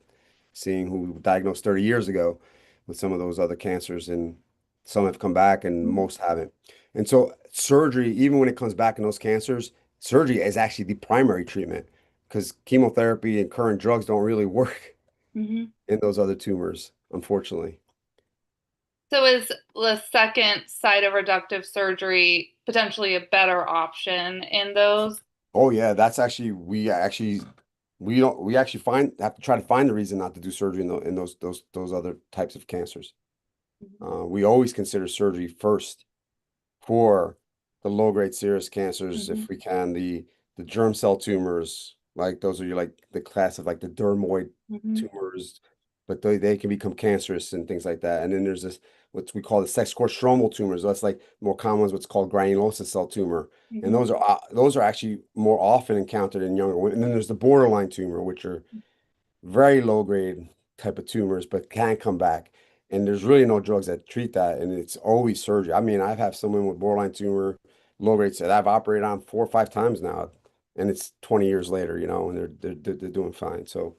seeing who were diagnosed 30 years ago with some of those other cancers, and some have come back and Mhm. most haven't. And so surgery, even when it comes back in those cancers, surgery is actually the primary treatment because chemotherapy and current drugs don't really work Mhm. in those other tumors, unfortunately. So is the second cytoreductive surgery potentially a better option in those? Oh yeah, that's actually we don't we actually find have to try to find the reason not to do surgery in those other types of cancers. We always consider surgery first for the low-grade serous cancers Mhm. if we can. The germ cell tumors, like those are your like the class of like the dermoid Mhm. tumors, but they can become cancerous and things like that. And then there's this what we call the sex cord stromal tumors. That's like more common is what's called granulosa cell tumor. And Mhm. those are actually more often encountered in younger women. And then there's the borderline tumor, which are very low grade type of tumors, but can come back. And there's really no drugs that treat that, and it's always surgery. I mean, I've had someone with borderline tumor low rates that I've operated on 4 or 5 times now, and it's 20 years later, and they're doing fine. So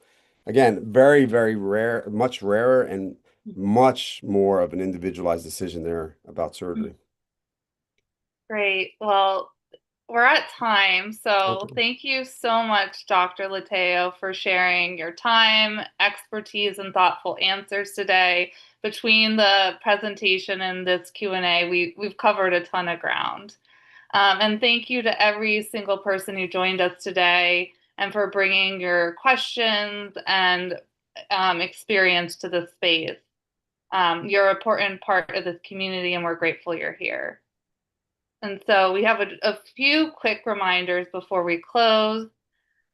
again, very, very rare, much rarer, and much more of an individualized decision there about surgery. Great. Well, we're at time, so Okay. thank you so much, Dr. Lateo, for sharing your time, expertise, and thoughtful answers today. Between the presentation and this Q&A, we've covered a ton of ground. And thank you to every single person who joined us today and for bringing your questions and experience to this space. You're an important part of this community, and we're grateful you're here. And so we have a few quick reminders before we close.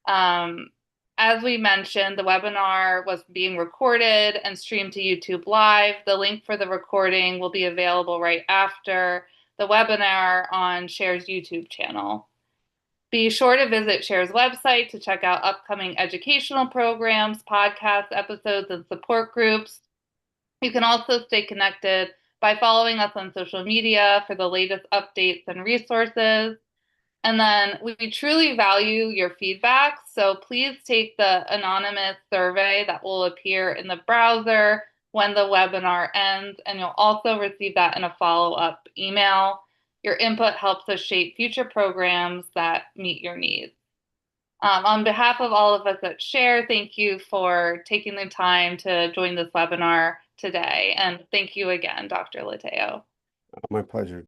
Um, as we mentioned, the webinar was being recorded and streamed to YouTube Live. The link for the recording will be available right after the webinar on Share's YouTube channel. Be sure to visit Share's website to check out upcoming educational programs, podcast episodes, and support groups. You can also stay connected by following us on social media for the latest updates and resources. And then we truly value your feedback. So please take the anonymous survey that will appear in the browser when the webinar ends. And you'll also receive that in a follow-up email. Your input helps us shape future programs that meet your needs. On behalf of all of us at Share, thank you for taking the time to join this webinar today. And thank you again, Dr. Lateo. My pleasure.